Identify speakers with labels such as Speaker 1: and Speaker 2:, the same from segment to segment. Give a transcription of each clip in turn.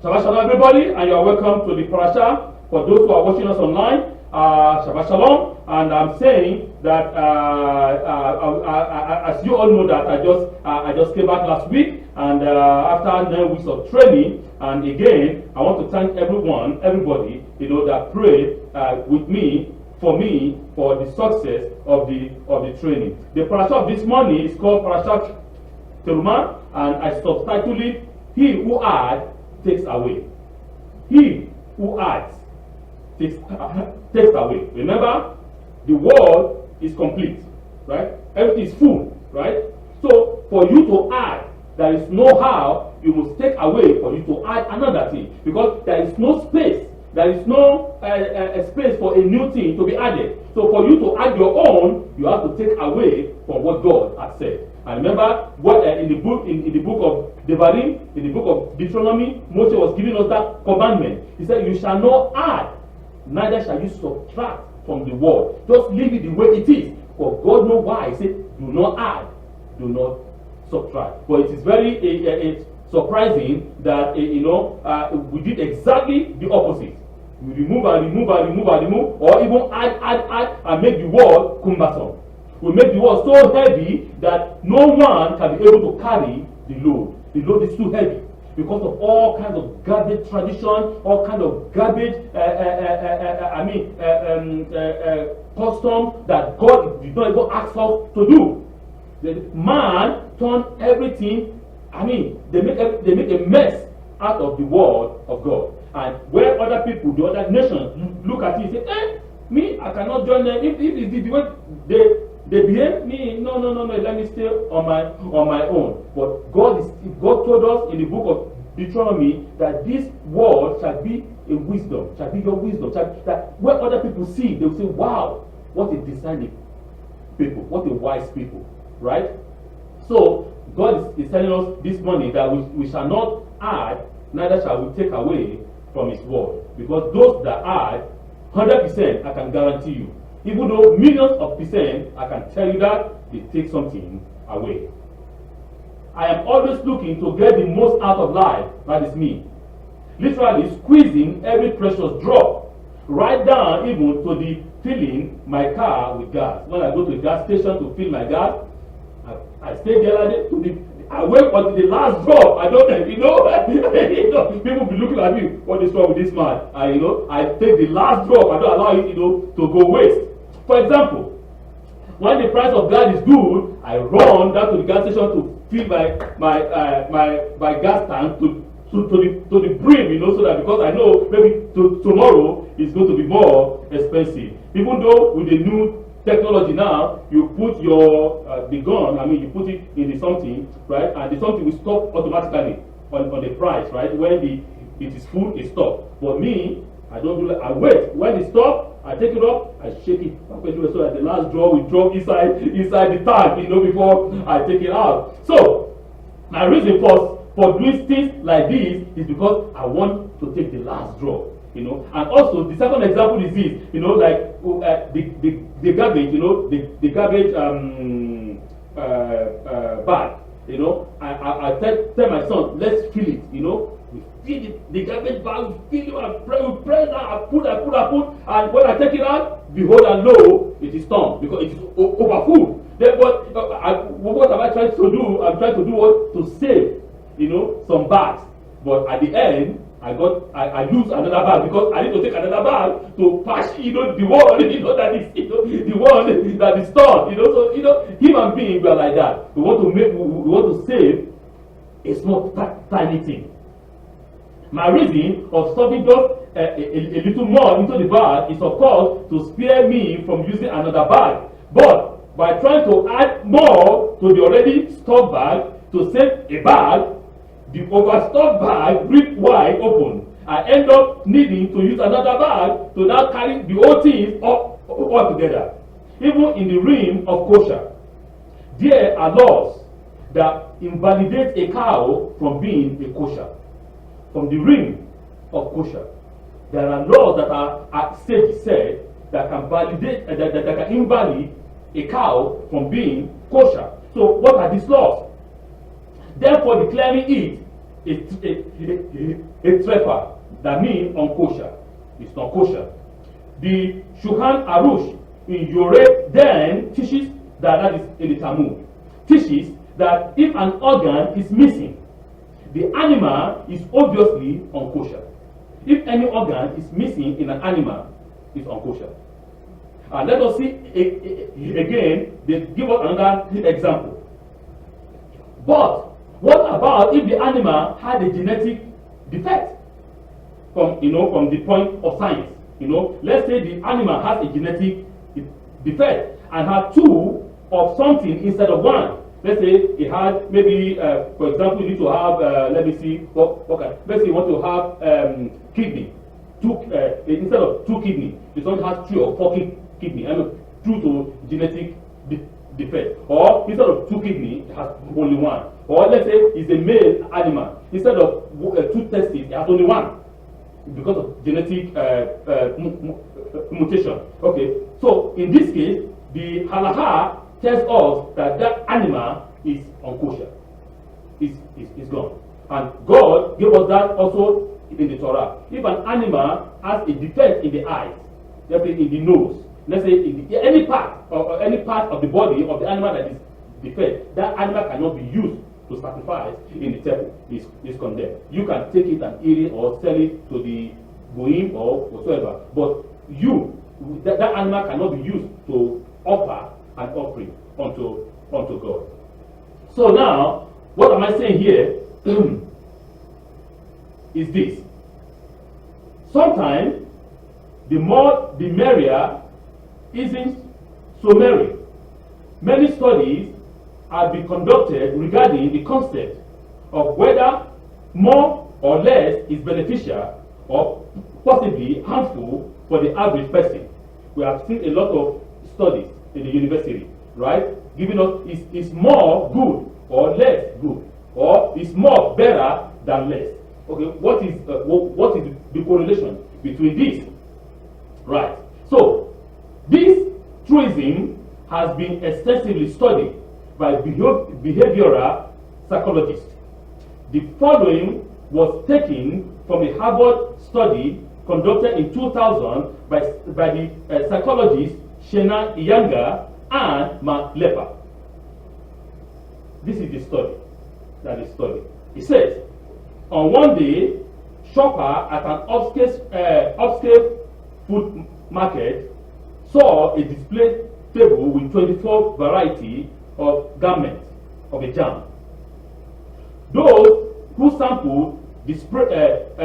Speaker 1: Shabbat Shalom, everybody, and you are welcome to the Parashat. For those who are watching us online, Shabbat Shalom. And I'm saying that, as you all know, that I just came back last week, and after 9 weeks of training. And again, I want to thank everybody, that prayed with me, for the success of the training. The Parashat this morning is called Parashat Terumah, and I subtitled it, "He who adds takes away." He who adds takes away. Remember, the world is complete, right? Everything is full, right? So for you to add, there is no how. You must take away for you to add another thing, because there is no space. There is no space for a new thing to be added. So for you to add your own, you have to take away from what God has said. And remember, what in the book of Devarim, in the book of Deuteronomy, Moshe was giving us that commandment. He said, "You shall not add, neither shall you subtract from the word." Just leave it the way it is. For God knows why. He said, "Do not add, do not subtract." But it is very surprising that we did exactly the opposite. We remove, or even add, and make the word cumbersome. We make the word so heavy that no one can be able to carry the load. The load is too heavy because of all kinds of garbage tradition, all kinds of garbage, custom that God did not even ask us to do. The man turned everything. They make a mess out of the word of God. And where other people, the other nations, look at it and say, me, I cannot join them. If it's the way they behave, me, no, let me stay on my own. But God told us in the book of Deuteronomy that this word shall be a wisdom, shall be your wisdom. That when other people see, they will say, wow, what a discerning people, what a wise people, right? So God is telling us this morning that we shall not add, neither shall we take away from his word. Because those that add, 100%, I can guarantee you, even though millions of percent, I can tell you that they take something away. I am always looking to get the most out of life. That is me. Literally squeezing every precious drop, right down even to the filling my car with gas. When I go to the gas station to fill my gas, I stay there like that I wait until the last drop. I don't know, people be looking at me, what is wrong with this man? I take the last drop. I don't allow it, to go waste. For example, when the price of gas is good, I run down to the gas station to fill my gas tank to the brim, so that, because I know maybe tomorrow it's going to be more expensive. Even though with the new technology now, you put your the gun, you put it in the something, right, and the something will stop automatically on the price, right? When it is full, it stops. But me, I don't do that. I wait. When it stops, I take it up, I shake it so that the last draw will drop inside the tank, before I take it out. So my reason for doing things like this is because I want to take the last draw. And also the second example is this, like the garbage, the garbage bag, I tell my son, let's fill it, we fill it, the garbage bag, we fill it, we press that, I put, and when I take it out, behold and lo, it is torn because it is overfull. Then what am I trying to do? I'm trying to do what? To save, some bags. But at the end, I lose another bag because I need to take another bag to patch, the one, that is, the one that is stored, So, human beings are like that. We want to save a small tiny thing. My reason of stuffing just a little more into the bag is, of course, to spare me from using another bag. But by trying to add more to the already stored bag to save a bag, the overstuffed bag ripped wide open. I end up needing to use another bag to now carry the whole thing all together. Even in the realm of kosher, there are laws that invalidate a cow from being a kosher. From the realm of kosher, there are laws that are said that can validate that can invalidate a cow from being kosher. So what are these laws? Therefore declaring it a treifa, that means unkosher. It's not kosher. The Shulchan Aruch in Yoreh Deah teaches that is in the Talmud, teaches that if an organ is missing, the animal is obviously unkosher. If any organ is missing in an animal, it's unkosher. And let us see again, they give us another example. But what about if the animal had a genetic defect? From the point of science, let's say the animal has a genetic defect and had two of something instead of one. Let's say it had maybe, for example, you need to have, let me see, let's say you want to have kidney, instead of two kidney, this one has 3 or 4 kidney, due to genetic defect. Or instead of 2 kidney, it has only 1. Or let's say it's a male animal, instead of 2 testes, it has only 1. Because of genetic mutation. Okay, so in this case, the Halacha tells us that that animal is unkosher, is gone. And God gave us that also in the Torah. If an animal has a defect in the eyes, let's say in the nose, let's say in any part or any part of the body of the animal that is defect, that animal cannot be used to sacrifice in the temple. Is condemned. You can take it and eat it or sell it to the goyim or whatsoever, but that animal cannot be used to offer an offering unto God. So now, what am I saying here is this. Sometimes the more the merrier isn't so merry. Many studies have been conducted regarding the concept of whether more or less is beneficial or possibly harmful for the average person. We have seen a lot of studies in the university, right? Giving us is more good or less good, or is more better than less. Okay, what is the correlation between these? Right. So this truism has been extensively studied by behavioral psychologists. The following was taken from a Harvard study conducted in 2000 by the psychologists Shena Iyanga and Mark Lepper. This is the study. That is study. It says, on one day, shopper at an upscale food market saw a display table with 24 variety of garments of a jam. Those who sampled the spread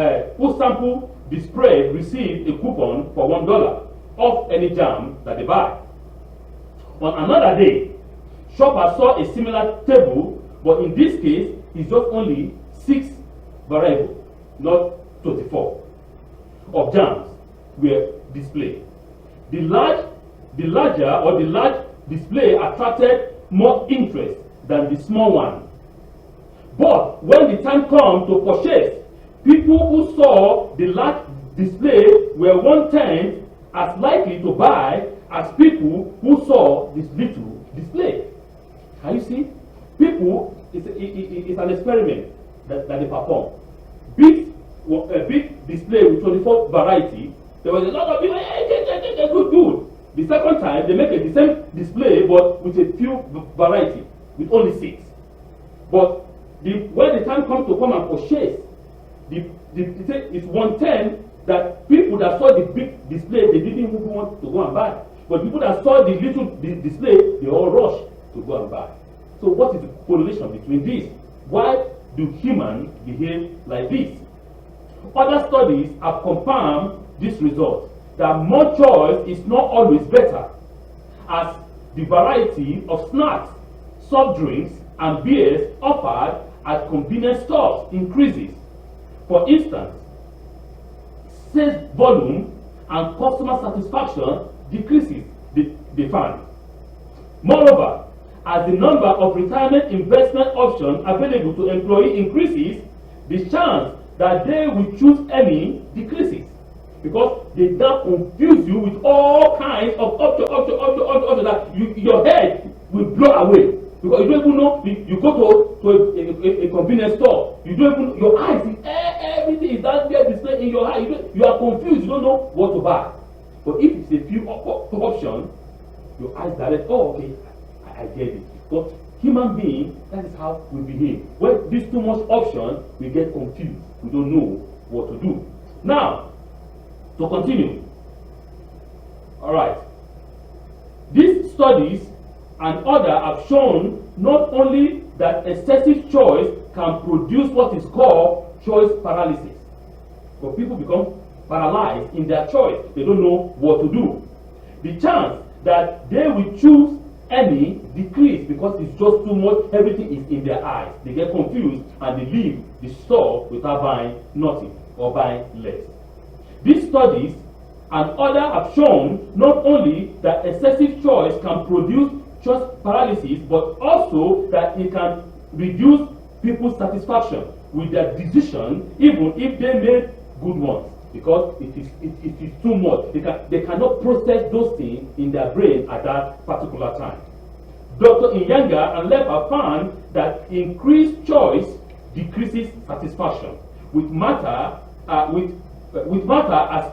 Speaker 1: received a coupon for $1 off any jam that they buy. On another day, shopper saw a similar table, but in this case, it's just only 6 variables, not 24, of jams were displayed. The large display attracted more interest than the small one. But when the time comes to purchase, people who saw the large display were 1/10 as likely to buy as people who saw this little display. Can you see? People, it's an experiment that they perform. A big display with 24 variety. There was a lot of people, hey, good. The second time, they make the same display but with a few variety, with only 6. But when the time comes to come and purchase, it's 1/10 that people that saw the big display, they didn't even want to go and buy. But people that saw the little display, they all rush to go and buy. So what is the correlation between these? Why do humans behave like this? Other studies have confirmed this result, that more choice is not always better, as the variety of snacks, soft drinks, and beers offered at convenience stores increases. For instance, sales volume and customer satisfaction decreases, they find. Moreover, as the number of retirement investment options available to employees increases, the chance that they will choose any decreases, because they now confuse you with all kinds of options that your head will blow away, because you don't even know. You go to a convenience store. You don't even, your eyes, everything is down there displayed in your eye. You are confused. You don't know what to buy. But if it's a few options, your eyes direct. Oh, okay, I get it. But human being, that is how we behave. When there's too much option, we get confused. We don't know what to do. Now, to continue. All right. These studies and others have shown not only that excessive choice can produce what is called choice paralysis, but people become paralyzed in their choice. They don't know what to do. The chance that they will choose any decrease because it's just too much, everything is in their eyes. They get confused and they leave the store without buying nothing or buying less. These studies and others have shown not only that excessive choice can produce choice paralysis, but also that it can reduce people's satisfaction with their decision, even if they made good ones, because it is too much. They cannot process those things in their brain at that particular time. Dr. Inyanga and Lepa found that increased choice decreases satisfaction with matter as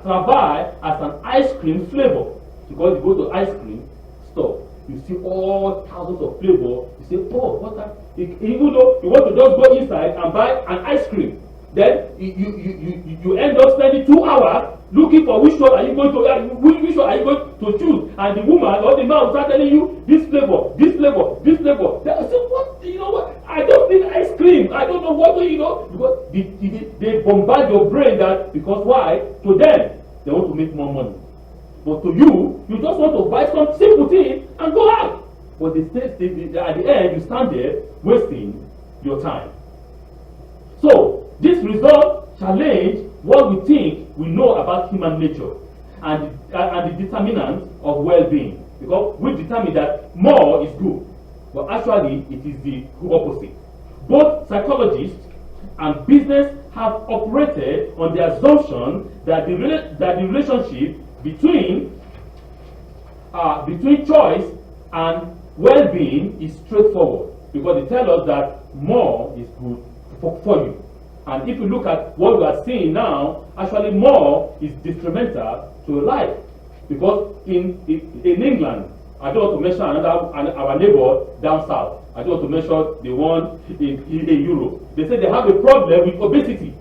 Speaker 1: travail as an ice cream flavor. Because you go to ice cream store, you see all thousands of flavor. You say, oh, what that? Even though you want to just go inside and buy an ice cream, then you end up spending 2 hours looking for which one are you going to which one are you going to choose. And the woman or the man will start telling you this flavor, this flavor, this flavor. Then I say, what? You know what? I don't need ice cream. I don't know what to, because they bombard your brain that, because why? To them, they want to make more money. But to you, you just want to buy some simple thing and go out. But at the end, you stand there wasting your time. So, this result challenge what we think we know about human nature and the determinant of well-being. Because we determine that more is good. But actually, it is the opposite. Both psychologists and business have operated on the assumption that the relationship between choice and well-being is straightforward, because they tell us that more is good for you. And if you look at what we are seeing now, actually more is detrimental to life. Because in England, I don't want to mention our neighbor down south. I don't want to mention the one in Europe. They say they have a problem with obesity.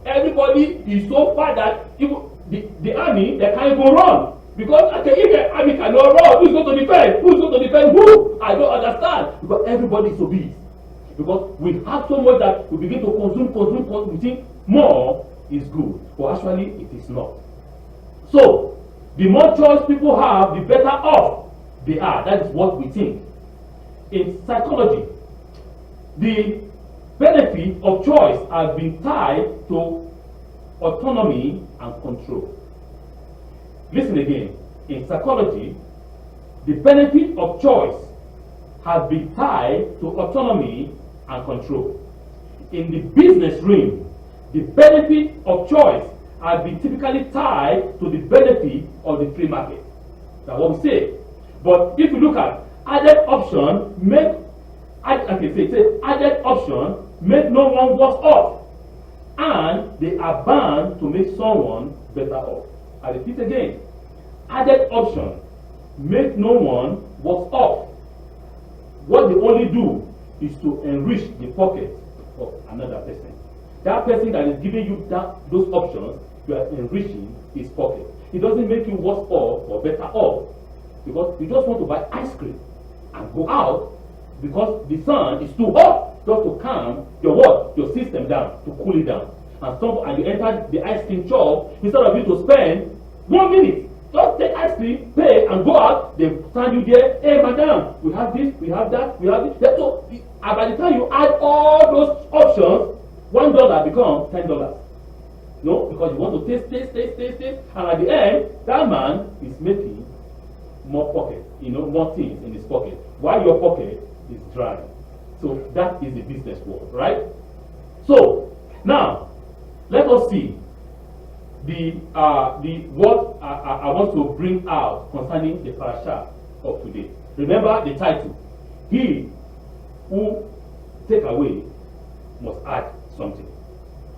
Speaker 1: Everybody is so fat that even the army, they can't even run. Because okay, if the army cannot run, who's going to defend? Who's going to defend who? I don't understand. Because everybody is obese. Because we have so much that we begin to consume, we think more is good. But actually, it is not. So, the more choice people have, the better off they are. That is what we think. In psychology, the benefit of choice has been tied to autonomy and control. Listen again. In psychology, the benefit of choice has been tied to autonomy and control. In the business realm, the benefit of choice has been typically tied to the benefit of the free market. That's what we say. But if you look at added option, added option make no one worse off, and they are bound to make someone better off. I repeat again, added option make no one worse off. What they only do is to enrich the pocket of another person. That person that is giving you those options, you are enriching his pocket. It doesn't make you worse off or better off, because you just want to buy ice cream and go out because the sun is too hot, just to calm your system down, to cool it down. And you enter the ice cream shop, instead of you to spend 1 minute, just take ice cream, pay, and go out. They stand you there, hey madam, we have this, we have that, we have this. So, by the time you add all those options, $1 becomes $10. No, because you want to taste, and at the end, that man is making more pocket, more things in his pocket, while your pocket is dry. So that is the business world, right? So now let us see what I want to bring out concerning the Parashat of today. Remember the title: He who take away must add something,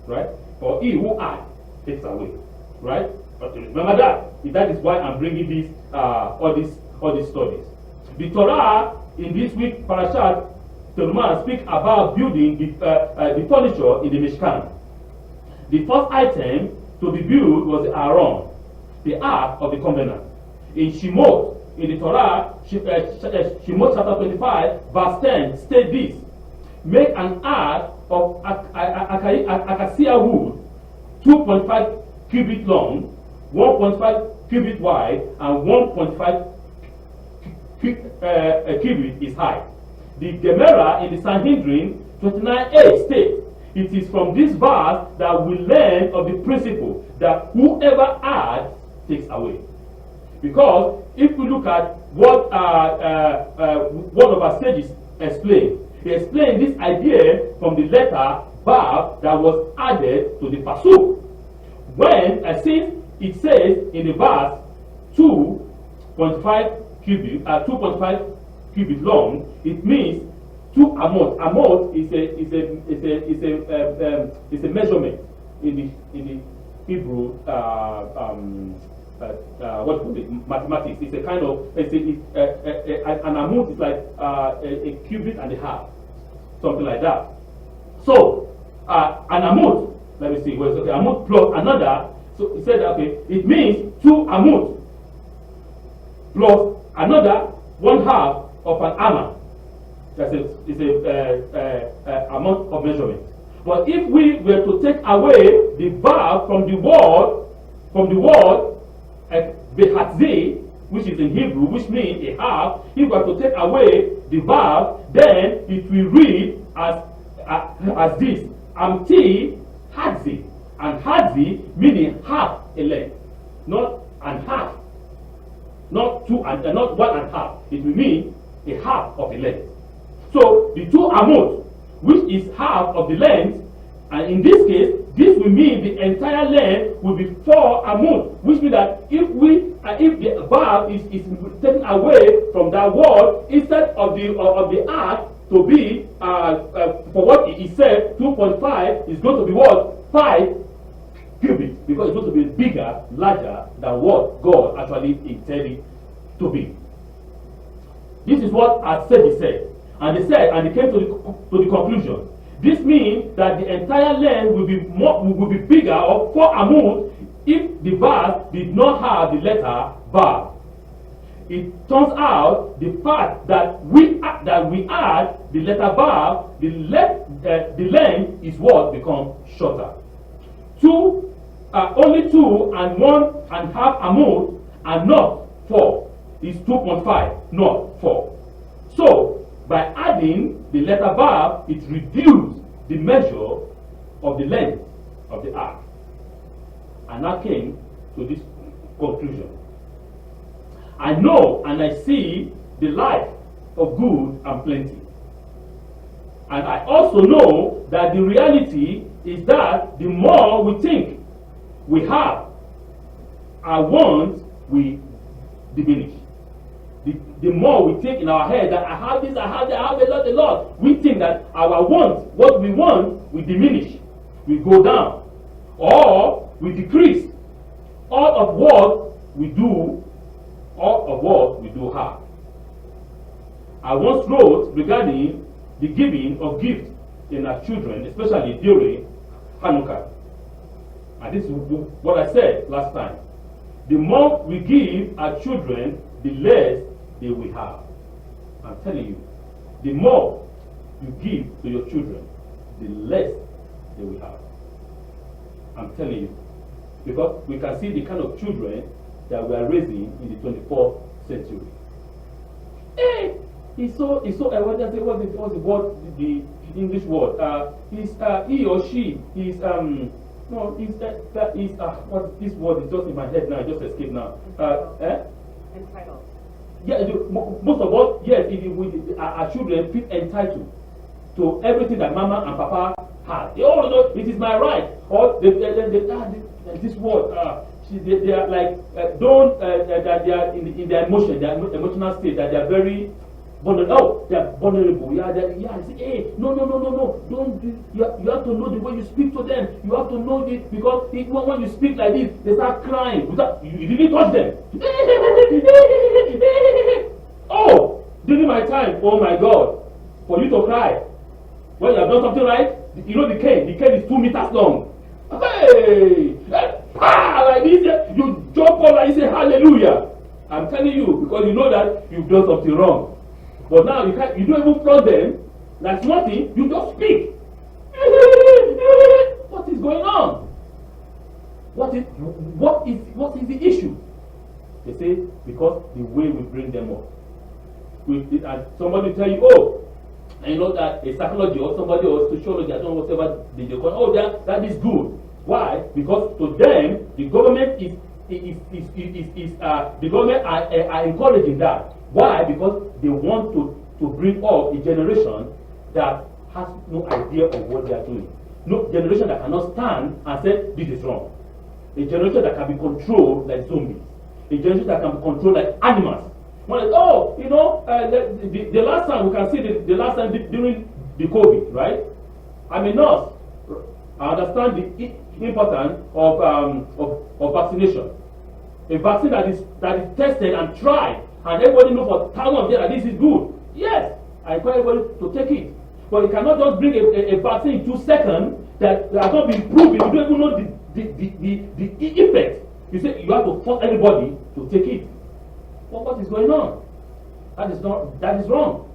Speaker 1: right? Or he who adds takes away, right? But remember that. That is why I'm bringing this, all these studies. The Torah in this week Parashat Terumah speak about building the furniture in the Mishkan. The first item to be built was the Aaron, the Ark of the Covenant. In Shemot, in the Torah, Shemot chapter 25, verse 10, state this: make an ark of acacia wood, 2.5 cubit long, 1.5 cubit wide, and 1.5 cubit is high. The Gemara in the Sanhedrin 29a states, it is from this verse that we learn of the principle that whoever adds takes away. Because if we look at what one of our sages explained, he explained this idea from the letter Vav that was added to the pasuk. When since it says in the verse 2.5 cubit long, it means 2 amot. Amot is a measurement in the Hebrew mathematics. It's a kind of an amount is like a cubit and a half, something like that. So an amount, let me see, well, okay, amount plus another. So it said, okay, it means 2 amount plus another 1/2 of an amma. That's a amount of measurement. But if we were to take away the verb from the word behatzi, which is in Hebrew, which means a half, if we were to take away the verb, then it will read as this: amti hadzi, and hadzi meaning half a length, not an half, not 2 and not 1.5. It will mean a half of a length. So the 2 amot, which is half of the length, and in this case, this will mean the entire length will be 4 amot, which means that if the verb is taken away from that word, instead of the ark to be for what it said 2.5 is going to be what 5 cubits, because it's going to be bigger, larger than what God actually intended to be. This is what our sages said. And they came to the conclusion. This means that the entire length will be bigger, or 4 amot, if the verse did not have the letter Vav. It turns out the fact that we add the letter Vav, the length is what becomes shorter. Only 2 and 1.5 amot are not 4. It's 2.5, not 4. So by adding the letter Vav, it reduced the measure of the length of the ark. And I came to this conclusion. I know and I see the life of good and plenty. And I also know that the reality is that the more we think we have, our wants will diminish. The more we think in our head that I have this, I have that, I have a lot, we think that our wants, what we want, will diminish, will go down, or will decrease. All of what we do have. I once wrote regarding the giving of gifts in our children, especially during Hanukkah. And this is what I said last time. The more we give our children, the less they will have. I'm telling you, the more you give to your children, the less they will have. I'm telling you. Because we can see the kind of children that we are raising in the 24th century. Hey! He's so what's the word, the English word? He or she is no, what this word is just in my head now, I just escaped now.
Speaker 2: Entitled.
Speaker 1: Yeah, most of us, yes, our children feel entitled to everything that mama and papa have. Oh no, it is my right. Or this word, they are like that they are in their emotion, their emotional state, that they are very vulnerable. They are vulnerable. Yeah, you say, hey, no, don't. You have to know the way you speak to them. You have to know this because when you speak like this, they start crying. You didn't touch them. Oh, during my time, oh my God, for you to cry when you have done something right. You know the cane is 2 meters long. Hey, like this, you jump up and you say hallelujah. I'm telling you because you know that you've done something wrong. But now you don't even flog them. That's nothing. You just speak. What is going on? What is the issue? They say because the way we bring them up. And somebody tell you, oh, and you know that a psychology or somebody or sociology, I don't know whatever they call, oh, that is good. Why? Because to them, the government the government are encouraging that. Why? Because they want to bring up a generation that has no idea of what they are doing. No generation that cannot stand and say this is wrong. A generation that can be controlled like zombies. A generation that can be controlled like animals. Oh, you know, the last time we can see the last time during the COVID, right? I'm a nurse. I understand the importance of vaccination. A vaccine that is tested and tried, and everybody knows for thousands of years that this is good. Yes, I encourage everybody to take it. But you cannot just bring a vaccine in 2 seconds that has not been proven. You don't even know the effect. You say you have to force everybody to take it. What is going on? That is wrong.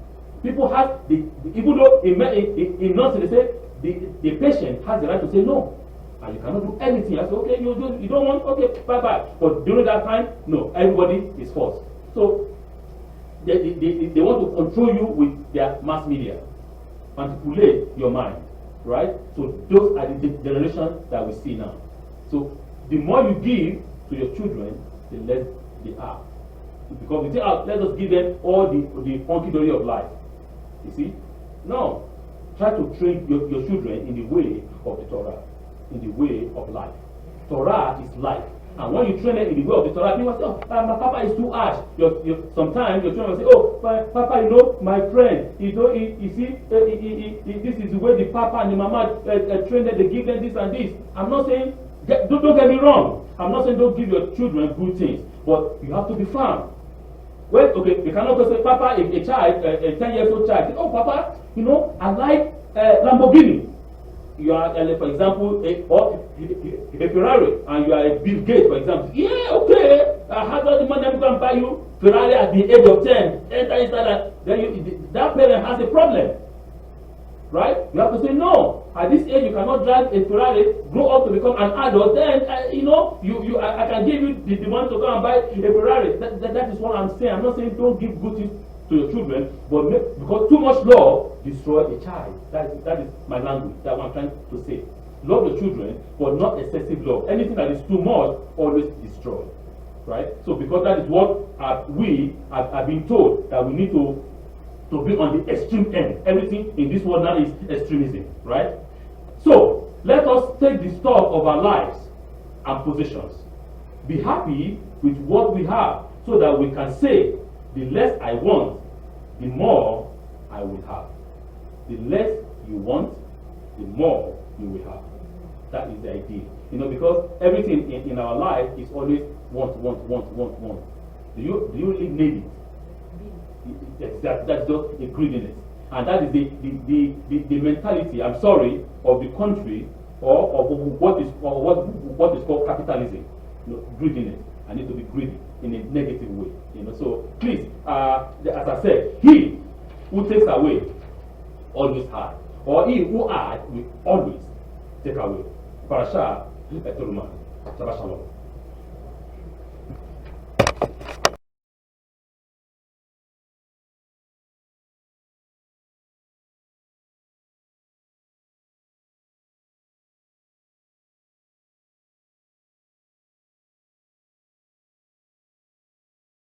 Speaker 1: People have even though in nursing they say the patient has the right to say no, and you cannot do anything. I say okay, you don't want, okay, bye. But during that time, no, everybody is forced. So they want to control you with their mass media, manipulate your mind, right? So those are the generation that we see now. So the more you give to your children, the less they are. Because we say, let us give them all the hunky-dory of life. You see? No. Try to train your children in the way of the Torah, in the way of life. Torah is life. And when you train them in the way of the Torah, people say, oh, my papa is too harsh. Sometimes your children will say, oh, papa, you know, my friend, you see, this is the way the papa and the mama train them, they give them this and this. I'm not saying, don't get me wrong. I'm not saying don't give your children good things, but you have to be firm. Well, okay, you cannot go say, Papa, a child, a 10-year-old child, say, oh, Papa, you know, I like Lamborghini. You are, for example, a Ferrari, and you are a Bill Gates, for example. Yeah, okay, how does the money go and buy you Ferrari at the age of 10? Enter inside then that parent has a problem. Right? You have to say no. At this age, you cannot drive a Ferrari, grow up to become an adult. Then, you know, I can give you the money to go and buy a Ferrari. That is what I'm saying. I'm not saying don't give good things to your children, but because too much love destroys a child. That is my language. That's what I'm trying to say. Love your children, but not excessive love. Anything that is too much always destroys. Right? So because that is what we are being told that we need to be on the extreme end. Everything in this world now is extremism, right? So let us take the stock of our lives and positions. Be happy with what we have so that we can say, the less I want, the more I will have. The less you want, the more you will have. That is the idea. You know, because everything in our life is always want. Do you really need it? That's just a greediness, and that is the mentality. I'm sorry, of the country or of what is called capitalism. You know, greediness. I need to be greedy in a negative way. You know, so please, as I said, he who takes away always had, or he who had will always take away. Parashat, Terumah. Shabbat shalom.